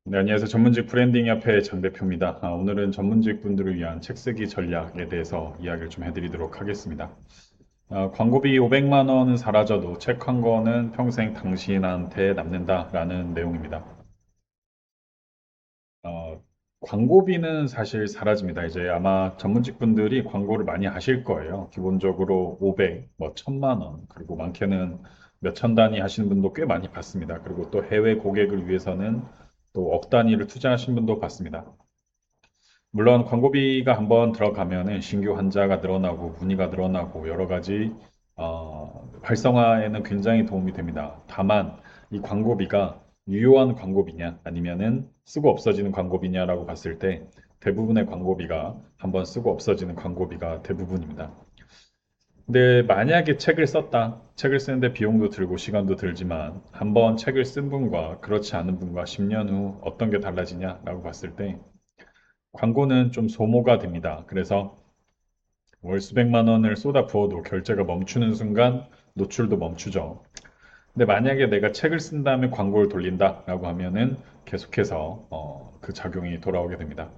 네, 안녕하세요. 전문직 브랜딩 협회 장 대표입니다. 오늘은 전문직 분들을 위한 책 쓰기 전략에 대해서 이야기를 좀 해드리도록 하겠습니다. 광고비 500만 원은 사라져도 책 한 권은 평생 당신한테 남는다라는 내용입니다. 어, 광고비는 사실 사라집니다. 이제 아마 전문직 분들이 광고를 많이 하실 거예요. 기본적으로 500, 뭐 1000만 원, 그리고 많게는 몇천 단위 하시는 분도 꽤 많이 봤습니다. 그리고 또 해외 고객을 위해서는 또 억 단위를 투자하신 분도 봤습니다. 물론 광고비가 한번 들어가면은 신규 환자가 늘어나고 문의가 늘어나고 여러 가지 활성화에는 굉장히 도움이 됩니다. 다만 이 광고비가 유효한 광고비냐 아니면은 쓰고 없어지는 광고비냐라고 봤을 때 대부분의 광고비가 한번 쓰고 없어지는 광고비가 대부분입니다. 근데 만약에 책을 썼다. 책을 쓰는데 비용도 들고 시간도 들지만 한번 책을 쓴 분과 그렇지 않은 분과 10년 후 어떤 게 달라지냐라고 봤을 때 광고는 좀 소모가 됩니다. 그래서 월 수백만 원을 쏟아 부어도 결제가 멈추는 순간 노출도 멈추죠. 근데 만약에 내가 책을 쓴 다음에 광고를 돌린다라고 하면은 계속해서 그 작용이 돌아오게 됩니다.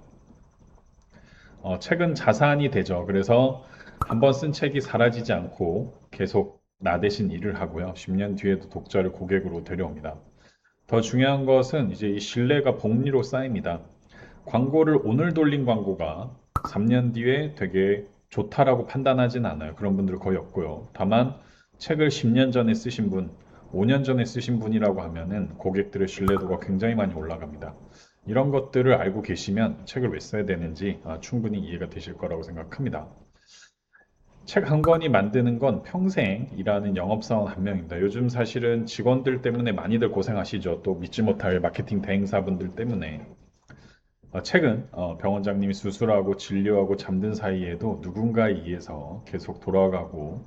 책은 자산이 되죠. 그래서 한번 쓴 책이 사라지지 않고 계속 나 대신 일을 하고요. 10년 뒤에도 독자를 고객으로 데려옵니다. 더 중요한 것은 이제 이 신뢰가 복리로 쌓입니다. 광고를 오늘 돌린 광고가 3년 뒤에 되게 좋다라고 판단하진 않아요. 그런 분들 거의 없고요. 다만 책을 10년 전에 쓰신 분, 5년 전에 쓰신 분이라고 하면은 고객들의 신뢰도가 굉장히 많이 올라갑니다. 이런 것들을 알고 계시면 책을 왜 써야 되는지 충분히 이해가 되실 거라고 생각합니다. 책 한 권이 만드는 건 평생 일하는 영업사원 한 명입니다. 요즘 사실은 직원들 때문에 많이들 고생하시죠. 또 믿지 못할 마케팅 대행사분들 때문에. 책은 병원장님이 수술하고 진료하고 잠든 사이에도 누군가에 의해서 계속 돌아가고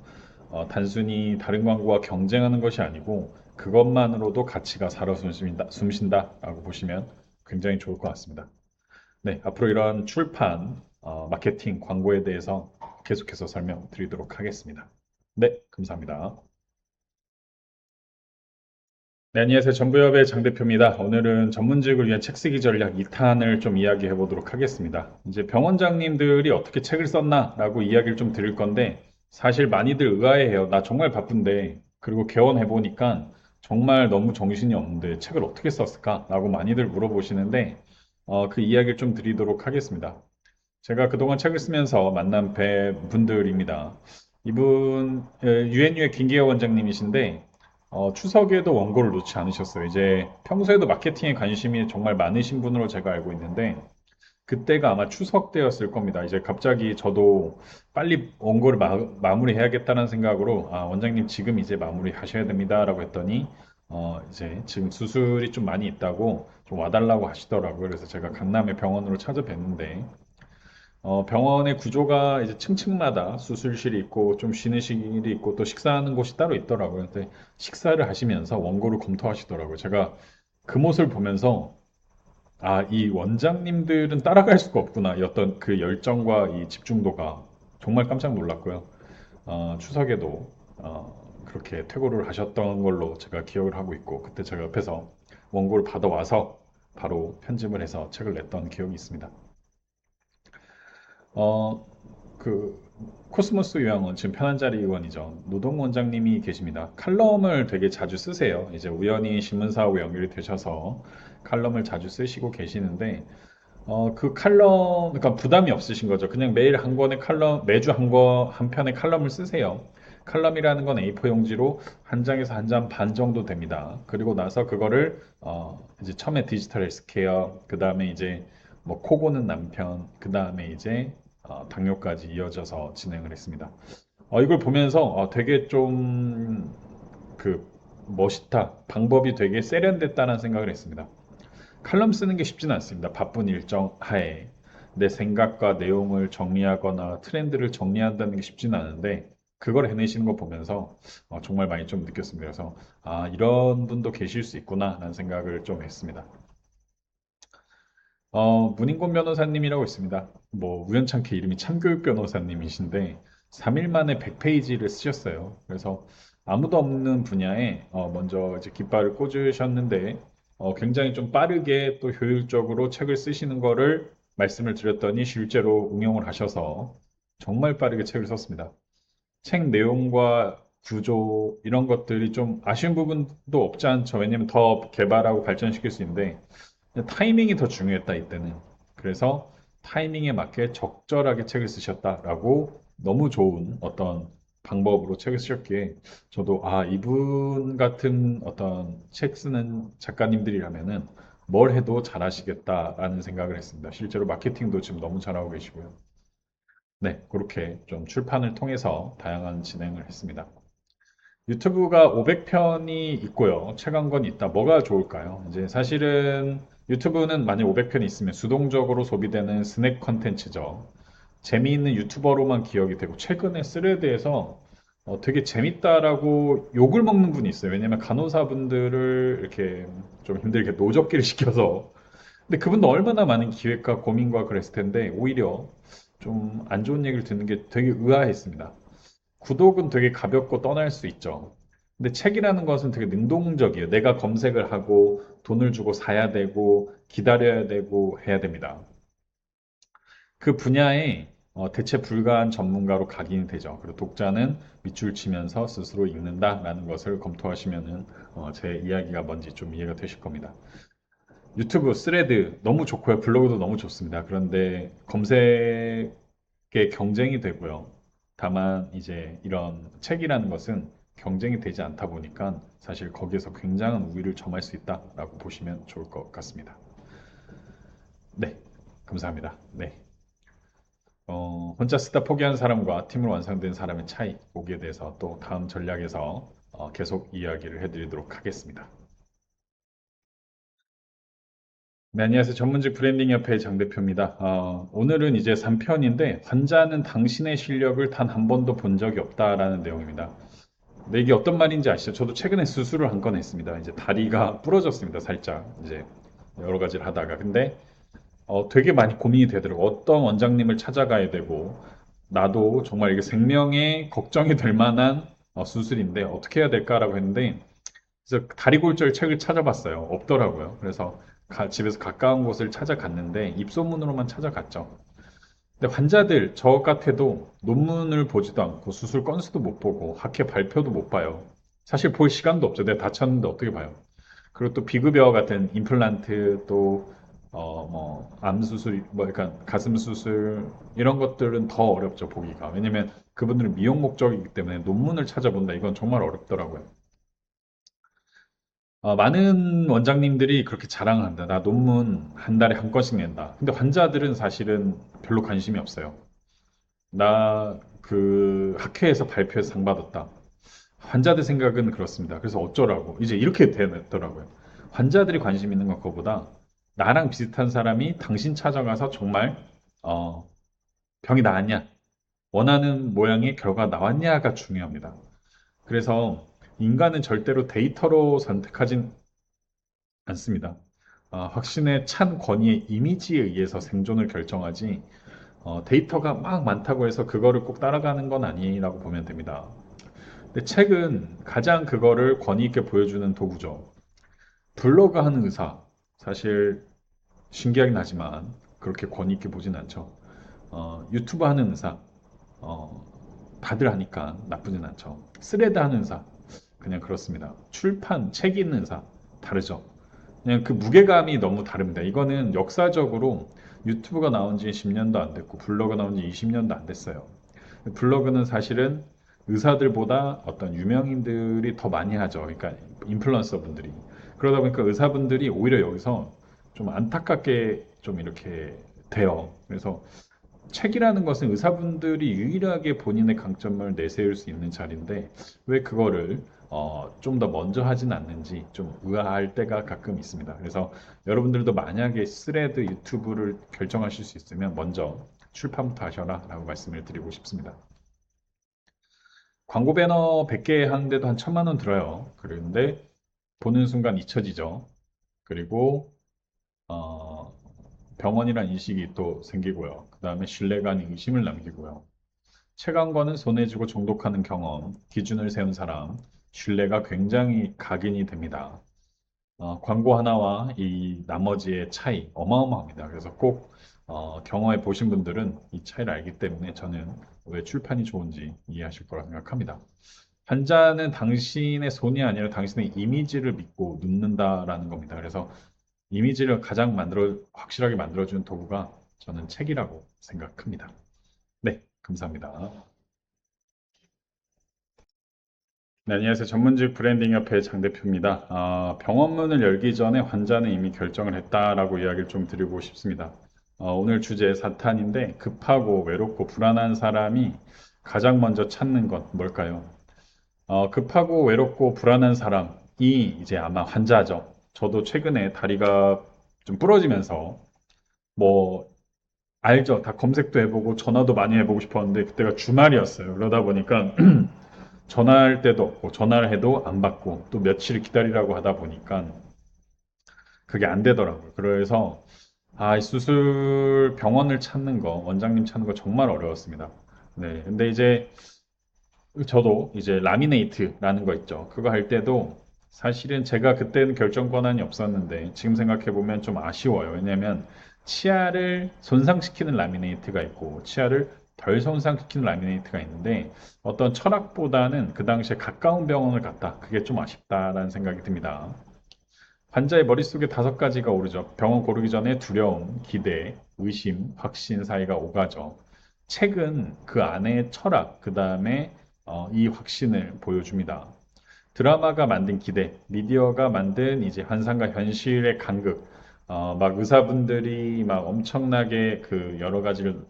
단순히 다른 광고와 경쟁하는 것이 아니고 그것만으로도 가치가 살아 숨쉰다라고 보시면 굉장히 좋을 것 같습니다. 네, 앞으로 이런 출판, 마케팅, 광고에 대해서 계속해서 설명드리도록 하겠습니다. 네, 감사합니다. 네, 안녕하세요. 정부협의 장 대표입니다. 오늘은 전문직을 위한 책 쓰기 전략 2탄을 좀 이야기해 보도록 하겠습니다. 이제 병원장님들이 어떻게 책을 썼나라고 이야기를 좀 드릴 건데 사실 많이들 의아해해요. 나 정말 바쁜데 그리고 개원해 보니까 정말 너무 정신이 없는데 책을 어떻게 썼을까라고 많이들 물어보시는데 그 이야기를 좀 드리도록 하겠습니다. 제가 그동안 책을 쓰면서 만난 분들입니다. 이분 유엔유의 김기호 원장님이신데 추석에도 원고를 놓지 않으셨어요. 이제 평소에도 마케팅에 관심이 정말 많으신 분으로 제가 알고 있는데 그때가 아마 추석 때였을 겁니다. 이제 갑자기 저도 빨리 원고를 마무리해야겠다는 생각으로 원장님 지금 이제 마무리하셔야 됩니다라고 했더니 이제 지금 수술이 좀 많이 있다고 좀 와달라고 하시더라고요. 그래서 제가 강남의 병원으로 찾아뵀는데 병원의 구조가 이제 층층마다 수술실이 있고 좀 쉬는 실이 있고 또 식사하는 곳이 따로 있더라고요. 근데 식사를 하시면서 원고를 검토하시더라고요. 제가 그 모습을 보면서 이 원장님들은 따라갈 수가 없구나. 이 어떤 그 열정과 이 집중도가 정말 깜짝 놀랐고요. 추석에도 그렇게 퇴고를 하셨던 걸로 제가 기억을 하고 있고 그때 제가 옆에서 원고를 받아와서 바로 편집을 해서 책을 냈던 기억이 있습니다. 어, 그 코스모스 요양원 지금 편한자리 의원이죠. 노동 원장님이 계십니다. 칼럼을 되게 자주 쓰세요. 이제 우연히 신문사하고 연결이 되셔서 칼럼을 자주 쓰시고 계시는데 그 칼럼 그러니까 부담이 없으신 거죠. 그냥 매일 한 권의 칼럼 매주 한 편의 칼럼을 쓰세요. 칼럼이라는 건 A4 용지로 한 장에서 한 장 반 정도 됩니다. 그리고 나서 그거를 이제 처음에 디지털 헬스케어, 그 다음에 이제 뭐 코 고는 남편, 그 다음에 이제 당뇨까지 이어져서 진행을 했습니다. 이걸 보면서 되게 좀 그 멋있다. 방법이 되게 세련됐다는 생각을 했습니다. 칼럼 쓰는 게 쉽지는 않습니다. 바쁜 일정 하에 내 생각과 내용을 정리하거나 트렌드를 정리한다는 게 쉽지는 않은데 그걸 해내시는 거 보면서 정말 많이 좀 느꼈습니다. 그래서 이런 분도 계실 수 있구나라는 생각을 좀 했습니다. 문인권 변호사님이라고 있습니다. 뭐 우연찮게 이름이 참교육 변호사님이신데 3일 만에 100페이지를 쓰셨어요. 그래서 아무도 없는 분야에 먼저 이제 깃발을 꽂으셨는데 굉장히 좀 빠르게 또 효율적으로 책을 쓰시는 거를 말씀을 드렸더니 실제로 응용을 하셔서 정말 빠르게 책을 썼습니다. 책 내용과 구조 이런 것들이 좀 아쉬운 부분도 없지 않죠. 왜냐면 더 개발하고 발전시킬 수 있는데 타이밍이 더 중요했다 이때는. 그래서 타이밍에 맞게 적절하게 책을 쓰셨다라고 너무 좋은 어떤 방법으로 책을 쓰셨기에 저도 아 이분 같은 어떤 책 쓰는 작가님들이라면은 뭘 해도 잘하시겠다라는 생각을 했습니다. 실제로 마케팅도 지금 너무 잘하고 계시고요. 네, 그렇게 좀 출판을 통해서 다양한 진행을 했습니다. 유튜브가 500편이 있고요. 책 한 권 있다. 뭐가 좋을까요? 이제 사실은 유튜브는 만약 500편이 있으면 수동적으로 소비되는 스낵 컨텐츠죠. 재미있는 유튜버로만 기억이 되고 최근에 스레드에서 되게 재밌다라고 욕을 먹는 분이 있어요. 왜냐면 간호사분들을 이렇게 좀 힘들게 노적기를 시켜서 근데 그분도 얼마나 많은 기획과 고민과 그랬을 텐데 오히려 좀 안 좋은 얘기를 듣는 게 되게 의아했습니다. 구독은 되게 가볍고 떠날 수 있죠. 근데 책이라는 것은 되게 능동적이에요. 내가 검색을 하고 돈을 주고 사야 되고 기다려야 되고 해야 됩니다. 그 분야에 대체 불가한 전문가로 각인이 되죠. 그리고 독자는 밑줄 치면서 스스로 읽는다라는 것을 검토하시면은 제 이야기가 뭔지 좀 이해가 되실 겁니다. 유튜브 스레드 너무 좋고요. 블로그도 너무 좋습니다. 그런데 검색에 경쟁이 되고요. 다만 이제 이런 책이라는 것은 경쟁이 되지 않다 보니까 사실 거기에서 굉장한 우위를 점할 수 있다라고 보시면 좋을 것 같습니다. 네, 감사합니다. 네. 혼자 쓰다 포기한 사람과 팀으로 완성된 사람의 차이, 거기에 대해서 또 다음 전략에서 계속 이야기를 해드리도록 하겠습니다. 네, 안녕하세요. 전문직 브랜딩 협회 장 대표입니다. 오늘은 이제 3편인데 환자는 당신의 실력을 단 한 번도 본 적이 없다라는 내용입니다. 근데 이게 어떤 말인지 아시죠? 저도 최근에 수술을 한 건 했습니다. 이제 다리가 부러졌습니다. 살짝 이제 여러 가지를 하다가 근데 되게 많이 고민이 되더라고요. 어떤 원장님을 찾아가야 되고 나도 정말 이게 생명에 걱정이 될 만한 수술인데 어떻게 해야 될까라고 했는데 그래서 다리골절 책을 찾아봤어요. 없더라고요. 그래서 집에서 가까운 곳을 찾아갔는데 입소문으로만 찾아갔죠. 근데 환자들 저 같아도 논문을 보지도 않고 수술 건수도 못 보고 학회 발표도 못 봐요. 사실 볼 시간도 없죠. 내가 다쳤는데 어떻게 봐요. 그리고 또 비급여 같은 임플란트 또 뭐 암 수술 뭐 그러니까 가슴 수술 이런 것들은 더 어렵죠 보기가. 왜냐면 그분들은 미용 목적이기 때문에 논문을 찾아본다 이건 정말 어렵더라고요. 많은 원장님들이 그렇게 자랑한다. 나 논문 한 달에 한 건씩 낸다. 근데 환자들은 사실은 별로 관심이 없어요. 나 그 학회에서 발표해서 상 받았다. 환자들 생각은 그렇습니다. 그래서 어쩌라고. 이제 이렇게 되더라고요. 환자들이 관심 있는 건 그거보다 나랑 비슷한 사람이 당신 찾아가서 정말 어, 병이 나았냐, 원하는 모양의 결과 나왔냐가 중요합니다. 그래서 인간은 절대로 데이터로 선택하진 않습니다. 확신에 찬 권위의 이미지에 의해서 생존을 결정하지 데이터가 막 많다고 해서 그거를 꼭 따라가는 건 아니라고 보면 됩니다. 근데 책은 가장 그거를 권위 있게 보여주는 도구죠. 블로그 하는 의사 사실 신기하긴 하지만 그렇게 권위 있게 보진 않죠. 유튜브 하는 의사 어, 다들 하니까 나쁘진 않죠. 스레드 하는 의사 그냥 그렇습니다. 출판 책 읽는 의사 다르죠. 그냥 그 무게감이 너무 다릅니다. 이거는 역사적으로 유튜브가 나온 지 10년도 안 됐고 블로그 나온 지 20년도 안 됐어요. 블로그는 사실은 의사들보다 어떤 유명인들이 더 많이 하죠. 그러니까 인플루언서 분들이. 그러다 보니까 의사분들이 오히려 여기서 좀 안타깝게 좀 이렇게 돼요. 그래서 책이라는 것은 의사분들이 유일하게 본인의 강점을 내세울 수 있는 자리인데 왜 그거를 좀 더 먼저 하진 않는지 좀 의아할 때가 가끔 있습니다. 그래서 여러분들도 만약에 스레드 유튜브를 결정하실 수 있으면 먼저 출판부터 하셔라 라고 말씀을 드리고 싶습니다. 광고 배너 100개 하는데도 한 1000만 원 들어요. 그런데 보는 순간 잊혀지죠. 그리고 어, 병원이란 인식이 또 생기고요. 그 다음에 신뢰가 아닌 의심을 남기고요. 책 한 권은 손에 쥐고 정독하는 경험, 기준을 세운 사람, 신뢰가 굉장히 각인이 됩니다. 광고 하나와 이 나머지의 차이 어마어마합니다. 그래서 꼭 경험해 보신 분들은 이 차이를 알기 때문에 저는 왜 출판이 좋은지 이해하실 거라 생각합니다. 환자는 당신의 손이 아니라 당신의 이미지를 믿고 눕는다라는 겁니다. 그래서 이미지를 가장 확실하게 만들어주는 도구가 저는 책이라고 생각합니다. 네, 감사합니다. 네, 안녕하세요. 전문직 브랜딩 협회 장 대표입니다. 병원문을 열기 전에 환자는 이미 결정을 했다라고 이야기를 좀 드리고 싶습니다. 오늘 주제 사탄인데 급하고 외롭고 불안한 사람이 가장 먼저 찾는 것 뭘까요? 급하고 외롭고 불안한 사람이 이제 아마 환자죠. 저도 최근에 다리가 좀 부러지면서 뭐 알죠. 다 검색도 해보고 전화도 많이 해보고 싶었는데 그때가 주말이었어요. 그러다 보니까 전화할 때도 없고 전화를 해도 안 받고 또 며칠 기다리라고 하다 보니까 그게 안 되더라고요. 그래서 이 수술 병원을 찾는 거, 원장님 찾는 거 정말 어려웠습니다. 네, 근데 이제 저도 이제 라미네이트라는 거 있죠. 그거 할 때도 사실은 제가 그때는 결정 권한이 없었는데 지금 생각해 보면 좀 아쉬워요. 왜냐면 치아를 손상시키는 라미네이트가 있고 치아를 덜 손상시키는 라미네이트가 있는데 어떤 철학보다는 그 당시에 가까운 병원을 갔다. 그게 좀 아쉽다라는 생각이 듭니다. 환자의 머릿속에 다섯 가지가 오르죠. 병원 고르기 전에 두려움, 기대, 의심, 확신 사이가 오가죠. 책은 그 안에 철학, 그 다음에 이 확신을 보여줍니다. 드라마가 만든 기대, 미디어가 만든 이제 환상과 현실의 간극, 막 의사분들이 막 엄청나게 그 여러 가지를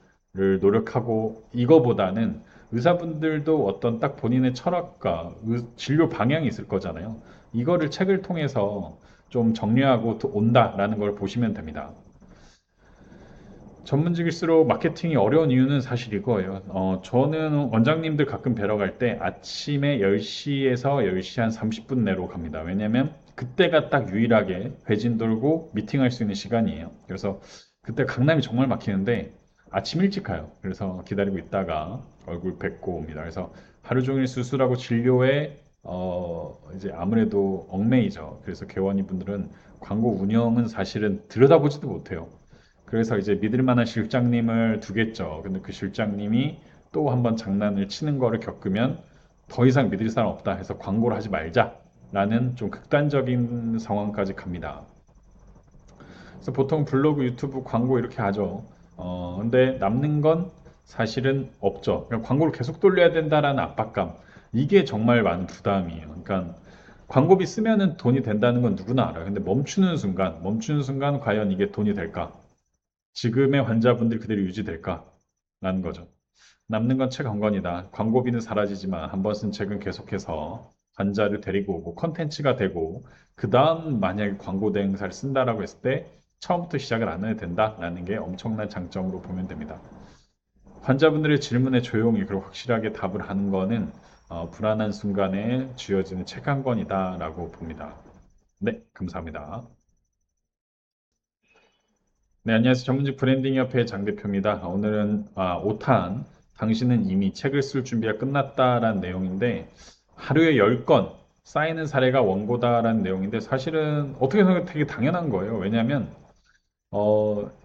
노력하고 이거보다는 의사분들도 어떤 딱 본인의 철학과 진료 방향이 있을 거잖아요. 이거를 책을 통해서 좀 정리하고 온다라는 걸 보시면 됩니다. 전문직일수록 마케팅이 어려운 이유는 사실 이거예요. 저는 원장님들 가끔 뵈러 갈 때 아침에 10시에서 10시 한 30분 내로 갑니다. 왜냐면 그때가 딱 유일하게 회진 돌고 미팅할 수 있는 시간이에요. 그래서 그때 강남이 정말 막히는데 아침 일찍 가요. 그래서 기다리고 있다가 얼굴 뵙고 옵니다. 그래서 하루 종일 수술하고 진료에 이제 아무래도 얽매이죠. 그래서 개원이 분들은 광고 운영은 사실은 들여다보지도 못해요. 그래서 이제 믿을 만한 실장님을 두겠죠. 근데 그 실장님이 또 한번 장난을 치는 거를 겪으면 더 이상 믿을 사람 없다 해서 광고를 하지 말자라는 좀 극단적인 상황까지 갑니다. 그래서 보통 블로그, 유튜브 광고 이렇게 하죠. 근데 남는 건 사실은 없죠. 그냥 광고를 계속 돌려야 된다라는 압박감. 이게 정말 많은 부담이에요. 그러니까 광고비 쓰면은 돈이 된다는 건 누구나 알아요. 근데 멈추는 순간 과연 이게 돈이 될까? 지금의 환자분들이 그대로 유지될까라는 거죠. 남는 건 책 한 권이다. 광고비는 사라지지만 한 번 쓴 책은 계속해서 환자를 데리고 오고 컨텐츠가 되고 그 다음 만약에 광고 대행사를 쓴다라고 했을 때 처음부터 시작을 안 해도 된다라는 게 엄청난 장점으로 보면 됩니다. 환자분들의 질문에 조용히 그리고 확실하게 답을 하는 거는 불안한 순간에 쥐어지는 책 한 권이다라고 봅니다. 네, 감사합니다. 네, 안녕하세요. 전문직 브랜딩 협회 장 대표입니다. 오늘은 5탄 당신은 이미 책을 쓸 준비가 끝났다라는 내용인데 하루에 10건 쌓이는 사례가 원고다라는 내용인데 사실은 어떻게 생각해도 되게 당연한 거예요. 왜냐하면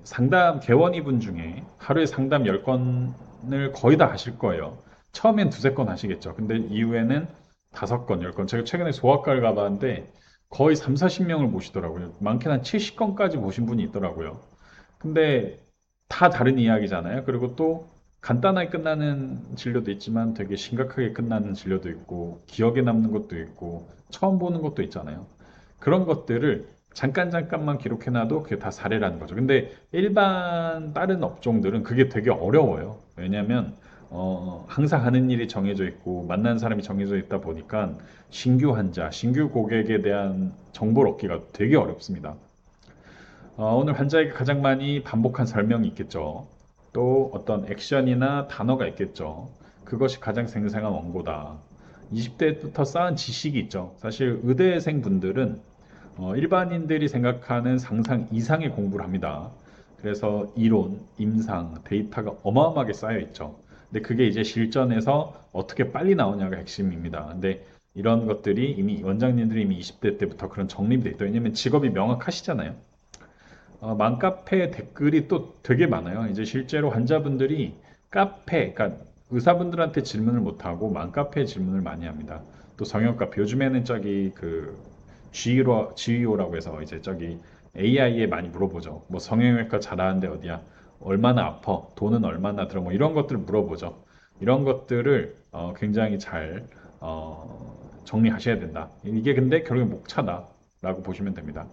상담 개원이 분 중에 하루에 상담 10건을 거의 다 하실 거예요. 처음엔 두세 건 하시겠죠. 근데 이후에는 5건, 10건. 제가 최근에 소아과를 가봤는데 거의 3, 40명을 모시더라고요. 많게는 한 70건까지 모신 분이 있더라고요. 근데 다 다른 이야기잖아요. 그리고 또 간단하게 끝나는 진료도 있지만 되게 심각하게 끝나는 진료도 있고 기억에 남는 것도 있고 처음 보는 것도 있잖아요. 그런 것들을 잠깐만 기록해놔도 그게 다 사례라는 거죠. 근데 일반 다른 업종들은 그게 되게 어려워요. 왜냐하면 항상 하는 일이 정해져 있고 만나는 사람이 정해져 있다 보니까 신규 환자, 신규 고객에 대한 정보를 얻기가 되게 어렵습니다. 오늘 환자에게 가장 많이 반복한 설명이 있겠죠. 또 어떤 액션이나 단어가 있겠죠. 그것이 가장 생생한 원고다. 20대부터 쌓은 지식이 있죠. 사실 의대생 분들은 일반인들이 생각하는 상상 이상의 공부를 합니다. 그래서 이론, 임상, 데이터가 어마어마하게 쌓여 있죠. 근데 그게 이제 실전에서 어떻게 빨리 나오냐가 핵심입니다. 근데 이런 것들이 이미 원장님들이 이미 20대 때부터 그런 정립이 돼 있다. 왜냐면 직업이 명확하시잖아요. 맘카페 댓글이 또 되게 많아요. 이제 실제로 환자분들이 그러니까 의사분들한테 질문을 못하고 맘카페에 질문을 많이 합니다. 또 성형카페, 요즘에는 저기 그 GEO라고 해서 이제 저기 AI에 많이 물어보죠. 뭐 성형외과 잘하는데 어디야? 얼마나 아파? 돈은 얼마나 들어? 뭐 이런 것들을 물어보죠. 이런 것들을 굉장히 잘 정리하셔야 된다. 이게 근데 결국엔 목차다라고 보시면 됩니다.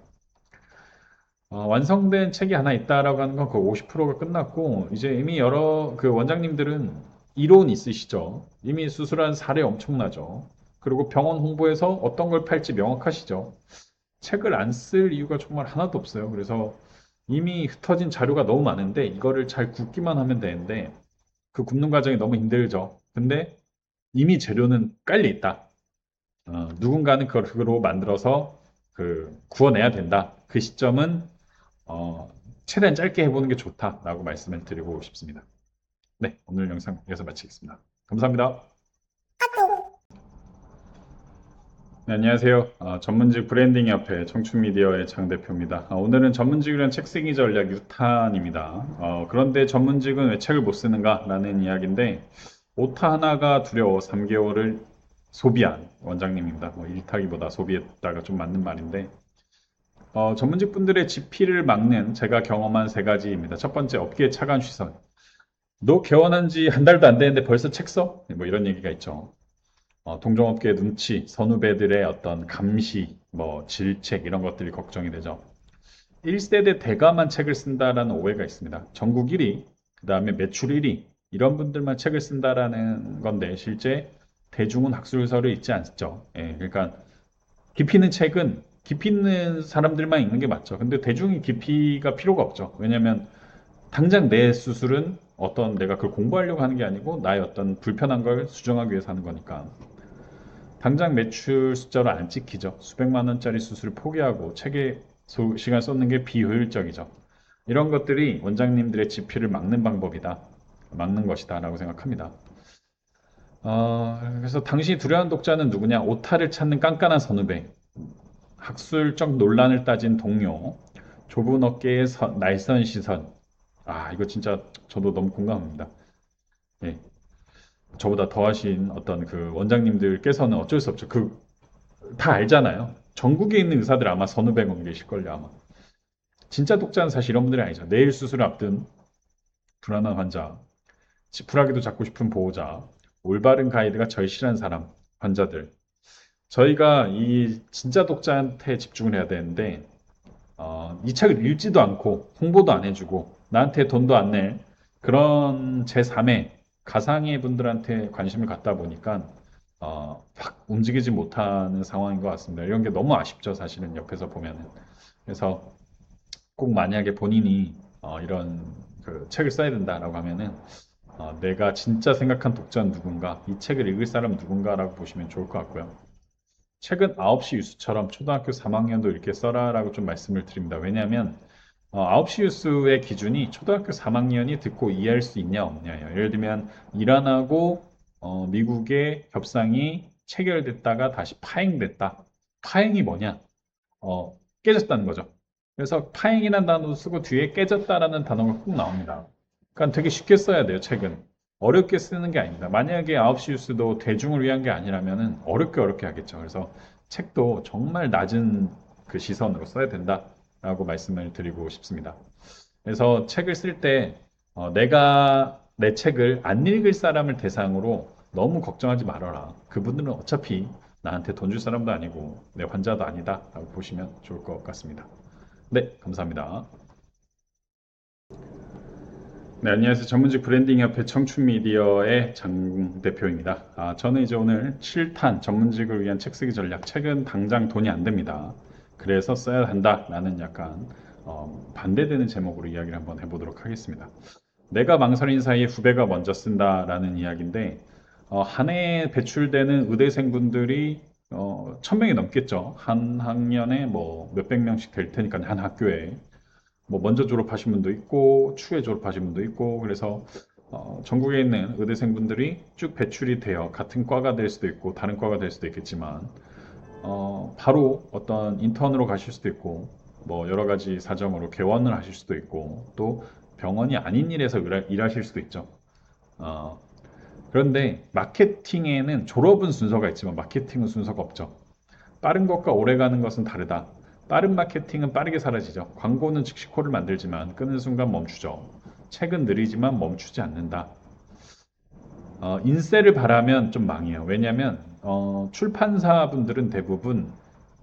완성된 책이 하나 있다라고 하는 건 거의 50%가 끝났고, 이제 이미 여러 그 원장님들은 이론 있으시죠. 이미 수술한 사례 엄청나죠. 그리고 병원 홍보에서 어떤 걸 팔지 명확하시죠. 책을 안 쓸 이유가 정말 하나도 없어요. 그래서 이미 흩어진 자료가 너무 많은데 이거를 잘 굽기만 하면 되는데 그 굽는 과정이 너무 힘들죠. 근데 이미 재료는 깔려 있다. 누군가는 그걸로 만들어서 그 구워내야 된다. 그 시점은 어, 최대한 짧게 해보는 게 좋다라고 말씀을 드리고 싶습니다. 네, 오늘 영상 여기서 마치겠습니다. 감사합니다. 네, 안녕하세요. 전문직 브랜딩 협회 청춘미디어의 장 대표입니다. 오늘은 전문직을 위한 책 쓰기 전략 6탄입니다. 그런데 전문직은 왜 책을 못 쓰는가라는 이야기인데 오타 하나가 두려워 3개월을 소비한 원장님입니다. 뭐 일타기보다 소비했다가 좀 맞는 말인데 전문직 분들의 지피를 막는 제가 경험한 세 가지입니다. 첫 번째, 업계의 차관 시선. 너 개원한 지 한 달도 안 되는데 벌써 책 써? 뭐 이런 얘기가 있죠. 동종업계의 눈치, 선후배들의 어떤 감시, 뭐 질책 이런 것들이 걱정이 되죠. 1세대 대가만 책을 쓴다라는 오해가 있습니다. 전국 1위, 그 다음에 매출 1위 이런 분들만 책을 쓴다라는 건데 실제 대중은 학술서를 읽지 않죠. 예, 그러니까 깊이 있는 책은 깊이 있는 사람들만 읽는 게 맞죠. 근데 대중이 깊이가 필요가 없죠. 왜냐하면 당장 내 수술은 어떤 내가 그걸 공부하려고 하는 게 아니고 나의 어떤 불편한 걸 수정하기 위해서 하는 거니까 당장 매출 숫자로 안 찍히죠. 수백만 원짜리 수술을 포기하고 책에 시간 쏟는 게 비효율적이죠. 이런 것들이 원장님들의 지피를 막는 방법이다. 막는 것이다 라고 생각합니다. 그래서 당신이 두려워하는 독자는 누구냐? 오타를 찾는 깐깐한 선후배, 학술적 논란을 따진 동료, 좁은 어깨의 날선 시선. 이거 진짜 저도 너무 공감합니다. 예, 저보다 더하신 어떤 그 원장님들께서는 어쩔 수 없죠. 다 알잖아요. 전국에 있는 의사들 아마 선후배 관계실걸요, 아마. 진짜 독자는 사실 이런 분들이 아니죠. 내일 수술을 앞둔 불안한 환자, 지푸라기도 잡고 싶은 보호자, 올바른 가이드가 절실한 사람, 환자들. 저희가 이 진짜 독자한테 집중을 해야 되는데, 이 책을 읽지도 않고, 홍보도 안 해주고, 나한테 돈도 안 낼 그런 제3의 가상의 분들한테 관심을 갖다 보니까, 확 움직이지 못하는 상황인 것 같습니다. 이런 게 너무 아쉽죠, 사실은 옆에서 보면은. 그래서 꼭 만약에 본인이 이런 그 책을 써야 된다라고 하면은 내가 진짜 생각한 독자는 누군가, 이 책을 읽을 사람 누군가라고 보시면 좋을 것 같고요. 책은 9시 뉴스처럼 초등학교 3학년도 이렇게 써라라고 좀 말씀을 드립니다. 왜냐하면 9시 뉴스의 기준이 초등학교 3학년이 듣고 이해할 수 있냐 없냐예요. 예를 들면 이란하고 미국의 협상이 체결됐다가 다시 파행됐다. 파행이 뭐냐? 깨졌다는 거죠. 그래서 파행이라는 단어도 쓰고 뒤에 깨졌다라는 단어가 꼭 나옵니다. 그러니까 되게 쉽게 써야 돼요, 책은. 어렵게 쓰는 게 아닙니다. 만약에 9시 뉴스도 대중을 위한 게 아니라면 어렵게 하겠죠. 그래서 책도 정말 낮은 그 시선으로 써야 된다라고 말씀을 드리고 싶습니다. 그래서 책을 쓸 때 내가 내 책을 안 읽을 사람을 대상으로 너무 걱정하지 말아라. 그분들은 어차피 나한테 돈 줄 사람도 아니고 내 환자도 아니다라고 보시면 좋을 것 같습니다. 네, 감사합니다. 네, 안녕하세요. 전문직 브랜딩 협회 청춘미디어의 장 대표입니다. 저는 이제 오늘 7탄 전문직을 위한 책 쓰기 전략. 책은 당장 돈이 안 됩니다. 그래서 써야 한다라는 약간 반대되는 제목으로 이야기를 한번 해보도록 하겠습니다. 내가 망설인 사이에 후배가 먼저 쓴다라는 이야기인데 한 해에 배출되는 의대생분들이 1000명이 넘겠죠. 한 학년에 뭐 몇백 명씩 될 테니까 한 학교에 뭐 먼저 졸업하신 분도 있고 추후에 졸업하신 분도 있고 그래서 전국에 있는 의대생분들이 쭉 배출이 되어 같은 과가 될 수도 있고 다른 과가 될 수도 있겠지만 바로 어떤 인턴으로 가실 수도 있고 뭐 여러 가지 사정으로 개원을 하실 수도 있고 또 병원이 아닌 일에서 일하실 수도 있죠. 어, 그런데 마케팅에는 졸업은 순서가 있지만 마케팅은 순서가 없죠. 빠른 것과 오래 가는 것은 다르다. 빠른 마케팅은 빠르게 사라지죠. 광고는 즉시 코를 만들지만 끄는 순간 멈추죠. 책은 느리지만 멈추지 않는다. 인쇄를 바라면 좀 망해요. 왜냐하면 출판사 분들은 대부분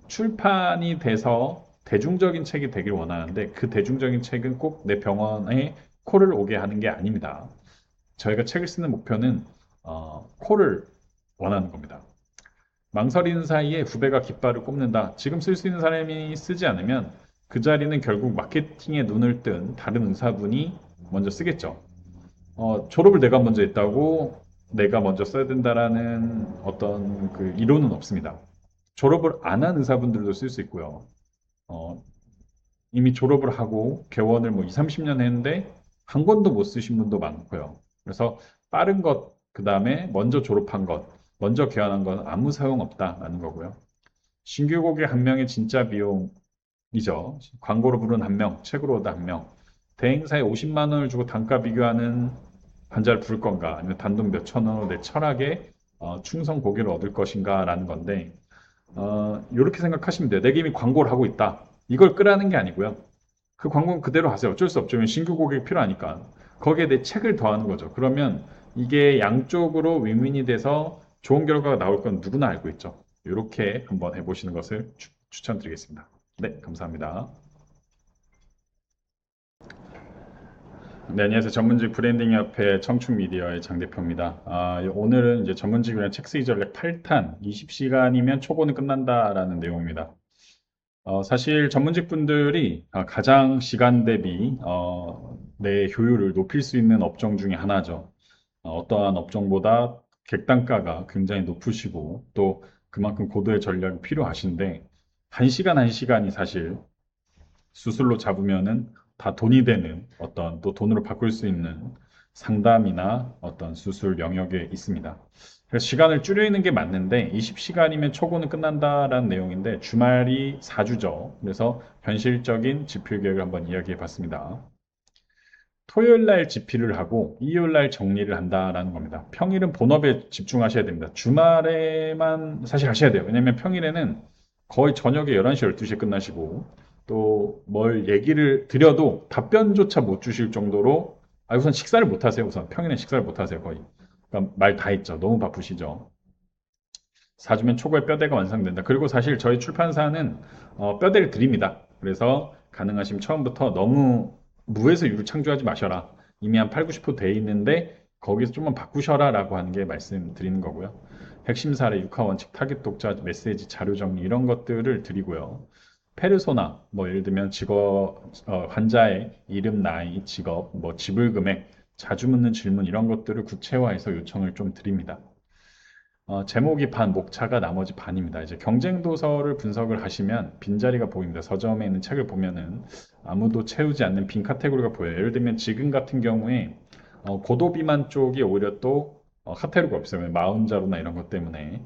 출판이 돼서 대중적인 책이 되길 원하는데 그 대중적인 책은 꼭 내 병원에 코를 오게 하는 게 아닙니다. 저희가 책을 쓰는 목표는 코를 원하는 겁니다. 망설이는 사이에 후배가 깃발을 꼽는다. 지금 쓸 수 있는 사람이 쓰지 않으면 그 자리는 결국 마케팅에 눈을 뜬 다른 의사분이 먼저 쓰겠죠. 졸업을 내가 먼저 했다고 내가 먼저 써야 된다라는 어떤 그 이론은 없습니다. 졸업을 안 한 의사분들도 쓸 수 있고요. 어, 이미 졸업을 하고 개원을 뭐 2, 30년 했는데 한 권도 못 쓰신 분도 많고요. 그래서 빠른 것, 그 다음에 먼저 졸업한 것, 먼저 개원한 건 아무 소용 없다라는 거고요. 신규 고객 한 명의 진짜 비용이죠. 광고로 부른 한 명, 책으로 오다 한 명. 대행사에 50만 원을 주고 단가 비교하는 환자를 부를 건가, 아니면 단돈 몇 천 원으로 내 철학에 충성 고객을 얻을 것인가라는 건데, 이렇게 생각하시면 돼요. 내가 이미 광고를 하고 있다. 이걸 끄라는 게 아니고요. 그 광고는 그대로 하세요. 어쩔 수 없죠. 신규 고객이 필요하니까. 거기에 내 책을 더하는 거죠. 그러면 이게 양쪽으로 윈윈이 돼서 좋은 결과가 나올 건 누구나 알고 있죠. 이렇게 한번 해보시는 것을 추천드리겠습니다. 네, 감사합니다. 네, 안녕하세요. 전문직 브랜딩 협회 청춘미디어의 장 대표입니다. 오늘은 이제 전문직 위한 책 쓰기 전략 8탄 20시간이면 초보는 끝난다라는 내용입니다. 사실 전문직 분들이 가장 시간 대비 내 효율을 높일 수 있는 업종 중에 하나죠. 어떠한 업종보다 객단가가 굉장히 높으시고 또 그만큼 고도의 전략이 필요하신데 한 시간 한 시간이 사실 수술로 잡으면은 다 돈이 되는 어떤 또 돈으로 바꿀 수 있는 상담이나 어떤 수술 영역에 있습니다. 그래서 시간을 줄이는 게 맞는데 20시간이면 초고는 끝난다라는 내용인데 주말이 4주죠. 그래서 현실적인 지표 계획을 한번 이야기해 봤습니다. 토요일 날 집필을 하고 일요일 날 정리를 한다라는 겁니다. 평일은 본업에 집중하셔야 됩니다. 주말에만 사실 하셔야 돼요. 왜냐면 평일에는 거의 저녁에 11시, 12시에 끝나시고 또 뭘 얘기를 드려도 답변조차 못 주실 정도로 우선 식사를 못 하세요. 우선 평일엔 식사를 못 하세요. 거의. 그러니까 말 다 했죠. 너무 바쁘시죠. 4주면 초과의 뼈대가 완성된다. 그리고 사실 저희 출판사는 뼈대를 드립니다. 그래서 가능하시면 처음부터 너무 무에서 유를 창조하지 마셔라. 이미 한 8, 90%돼 있는데 거기서 좀만 바꾸셔라 라고 하는 게 말씀드리는 거고요. 핵심 사례, 육하 원칙, 타깃 독자, 메시지, 자료 정리 이런 것들을 드리고요. 페르소나, 뭐 예를 들면 환자의 이름, 나이, 직업, 뭐 지불 금액, 자주 묻는 질문 이런 것들을 구체화해서 요청을 좀 드립니다. 제목이 반, 목차가 나머지 반입니다. 이제 경쟁 도서를 분석을 하시면 빈자리가 보입니다. 서점에 있는 책을 보면은 아무도 채우지 않는 빈 카테고리가 보여요. 예를 들면 지금 같은 경우에 고도 비만 쪽이 오히려 또 카테고리가 없어요. 마흔자로나 이런 것 때문에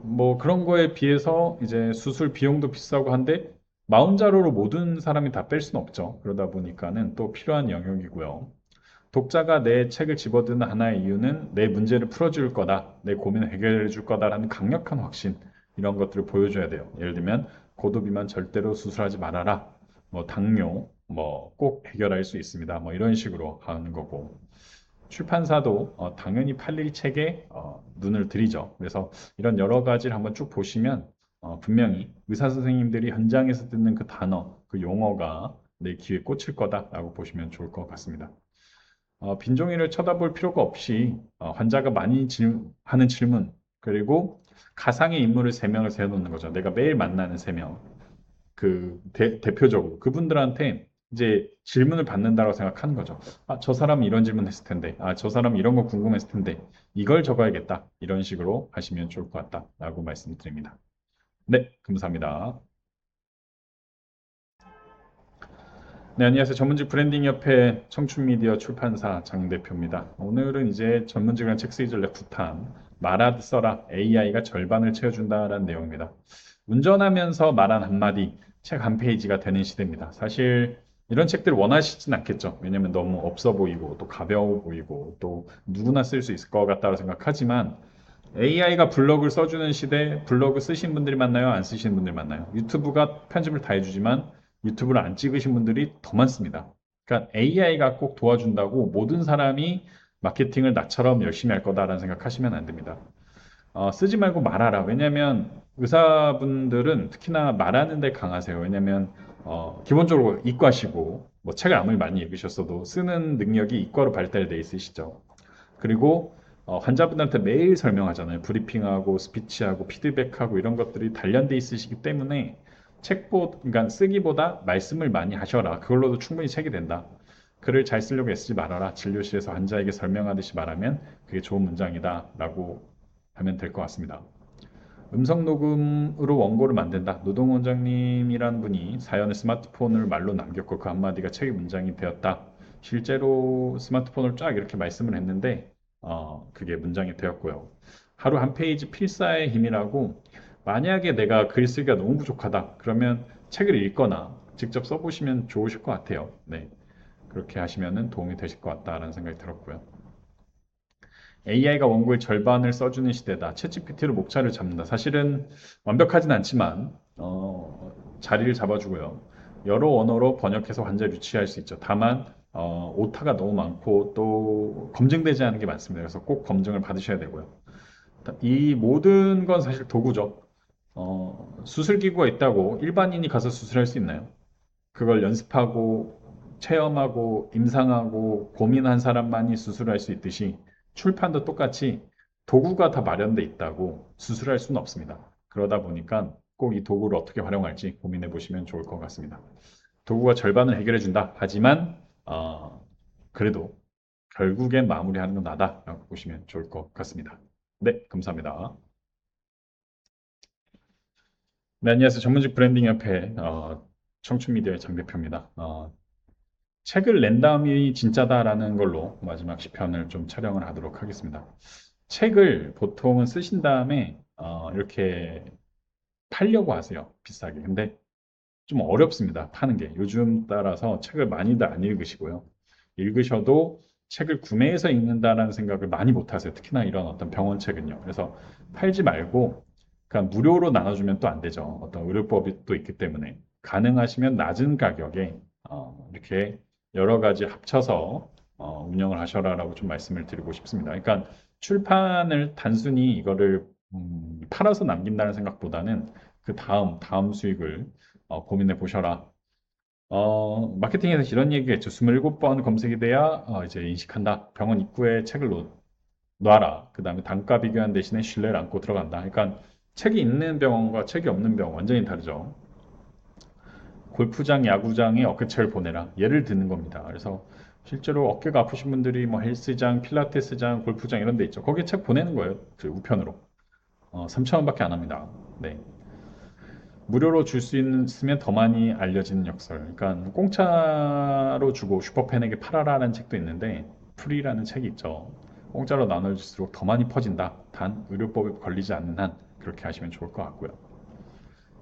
뭐 그런 거에 비해서 이제 수술 비용도 비싸고 한데 마흔자로로 모든 사람이 다 뺄 수는 없죠. 그러다 보니까는 또 필요한 영역이고요. 독자가 내 책을 집어드는 하나의 이유는 내 문제를 풀어줄 거다, 내 고민을 해결해 줄 거다라는 강력한 확신, 이런 것들을 보여줘야 돼요. 예를 들면, 고도 비만 절대로 수술하지 말아라. 뭐, 당뇨, 뭐, 꼭 해결할 수 있습니다. 뭐, 이런 식으로 하는 거고. 출판사도 당연히 팔릴 책에 눈을 들이죠. 그래서 이런 여러 가지를 한번 쭉 보시면 분명히 의사 선생님들이 현장에서 듣는 그 단어, 그 용어가 내 귀에 꽂힐 거다라고 보시면 좋을 것 같습니다. 빈 종이를 쳐다볼 필요가 없이 환자가 많이 하는 질문, 그리고 가상의 인물을 3명을 세워놓는 거죠. 내가 매일 만나는 3명. 대표적으로 그분들한테 이제 질문을 받는다고 생각하는 거죠. 저 사람은 이런 질문 했을 텐데, 저 사람은 이런 거 궁금했을 텐데, 이걸 적어야겠다. 이런 식으로 하시면 좋을 것 같다라고 말씀드립니다. 네, 감사합니다. 네, 안녕하세요. 전문직 브랜딩 협회 청춘미디어 출판사 장 대표입니다. 오늘은 이제 전문직이란 책 쓰기 전략 9탄 말하드 써라 AI가 절반을 채워준다라는 내용입니다. 운전하면서 말 한 한마디 책 한 페이지가 되는 시대입니다. 사실 이런 책들 원하시진 않겠죠. 왜냐면 너무 없어 보이고 또 가벼워 보이고 또 누구나 쓸 수 있을 것 같다고 생각하지만 AI가 블로그를 써주는 시대, 블로그 쓰신 분들이 많나요? 안 쓰시는 분들이 많나요? 유튜브가 편집을 다 해주지만 유튜브를 안 찍으신 분들이 더 많습니다. 그러니까 AI가 꼭 도와준다고 모든 사람이 마케팅을 나처럼 열심히 할 거다라는 생각하시면 안 됩니다. 쓰지 말고 말하라. 왜냐하면 의사분들은 특히나 말하는 데 강하세요. 왜냐하면 기본적으로 이과시고 뭐 책을 아무리 많이 읽으셨어도 쓰는 능력이 이과로 발달돼 있으시죠. 그리고 환자분들한테 매일 설명하잖아요. 브리핑하고 스피치하고 피드백하고 이런 것들이 단련돼 있으시기 때문에 그러니까 쓰기보다 말씀을 많이 하셔라. 그걸로도 충분히 책이 된다. 글을 잘 쓰려고 애쓰지 말아라. 진료실에서 환자에게 설명하듯이 말하면 그게 좋은 문장이다라고 하면 될 것 같습니다. 음성 녹음으로 원고를 만든다. 노동 원장님이란 분이 사연에 스마트폰을 말로 남겼고 그 한마디가 책의 문장이 되었다. 실제로 스마트폰을 쫙 이렇게 말씀을 했는데 그게 문장이 되었고요. 하루 한 페이지 필사의 힘이라고 만약에 내가 글쓰기가 너무 부족하다. 그러면 책을 읽거나 직접 써보시면 좋으실 것 같아요. 네. 그렇게 하시면 도움이 되실 것 같다라는 생각이 들었고요. AI가 원고의 절반을 써주는 시대다. 챗GPT로 목차를 잡는다. 사실은 완벽하진 않지만 자리를 잡아주고요. 여러 언어로 번역해서 환자를 유치할 수 있죠. 다만 오타가 너무 많고 또 검증되지 않은 게 많습니다. 그래서 꼭 검증을 받으셔야 되고요. 이 모든 건 사실 도구죠. 수술기구가 있다고 일반인이 가서 수술할 수 있나요? 그걸 연습하고 체험하고 임상하고 고민한 사람만이 수술할 수 있듯이 출판도 똑같이 도구가 다 마련돼 있다고 수술할 수는 없습니다. 그러다 보니까 꼭 이 도구를 어떻게 활용할지 고민해 보시면 좋을 것 같습니다. 도구가 절반을 해결해 준다. 하지만 그래도 결국엔 마무리하는 건 나다라고 보시면 좋을 것 같습니다. 네, 감사합니다. 네, 안녕하세요. 전문직 브랜딩 협회 청춘미디어의 장 대표입니다. 책을 낸 다음이 진짜다라는 걸로 마지막 시편을 좀 촬영을 하도록 하겠습니다. 책을 보통은 쓰신 다음에 이렇게 팔려고 하세요. 비싸게. 근데 좀 어렵습니다. 파는 게. 요즘 따라서 책을 많이들 안 읽으시고요. 읽으셔도 책을 구매해서 읽는다라는 생각을 많이 못 하세요. 특히나 이런 어떤 병원 책은요. 그래서 팔지 말고 그냥 무료로 나눠주면 또 안 되죠. 어떤 의료법이 또 있기 때문에 가능하시면 낮은 가격에 이렇게 여러 가지 합쳐서 운영을 하셔라라고 좀 말씀을 드리고 싶습니다. 그러니까 출판을 단순히 이거를 팔아서 남긴다는 생각보다는 그 다음 수익을 고민해 보셔라. 마케팅에서 이런 얘기가 있죠. 27번 검색이 돼야 이제 인식한다. 병원 입구에 책을 놔라. 그 다음에 단가 비교한 대신에 신뢰를 안고 들어간다. 그러니까 책이 있는 병원과 책이 없는 병원 완전히 다르죠. 골프장, 야구장에 어깨채를 보내라. 예를 드는 겁니다. 그래서 실제로 어깨가 아프신 분들이 뭐 헬스장, 필라테스장, 골프장 이런 데 있죠. 거기에 책 보내는 거예요. 그 우편으로. 3천 원밖에 안 합니다. 네. 무료로 줄 수 있으면 더 많이 알려지는 역설. 그러니까 공짜로 주고 슈퍼팬에게 팔아라라는 책도 있는데 프리라는 책이 있죠. 공짜로 나눠줄수록 더 많이 퍼진다. 단 의료법에 걸리지 않는 한 그렇게 하시면 좋을 것 같고요.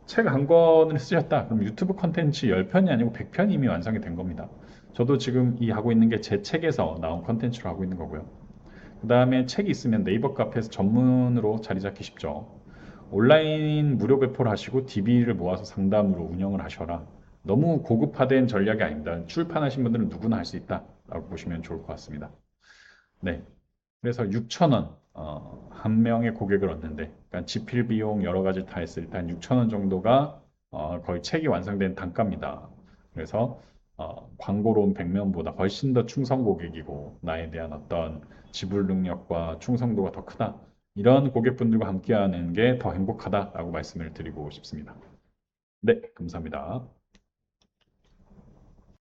책 한 권을 쓰셨다. 그럼 유튜브 컨텐츠 10편이 아니고 100편이 이미 완성이 된 겁니다. 저도 지금 이 하고 있는 게 제 책에서 나온 컨텐츠로 하고 있는 거고요. 그 다음에 책이 있으면 네이버 카페에서 전문으로 자리 잡기 쉽죠. 온라인 무료 배포를 하시고 DB를 모아서 상담으로 운영을 하셔라. 너무 고급화된 전략이 아닙니다. 출판하신 분들은 누구나 할 수 있다라고 보시면 좋을 것 같습니다. 네. 그래서 6천 원, 한 명의 고객을 얻는데, 그러니까 지필 비용 여러 가지 다 했을 때 한 6천 원 정도가 거의 책이 완성된 단가입니다. 그래서 광고로 온 100명보다 훨씬 더 충성 고객이고 나에 대한 어떤 지불 능력과 충성도가 더 크다. 이런 고객분들과 함께하는 게 더 행복하다라고 말씀을 드리고 싶습니다. 네, 감사합니다.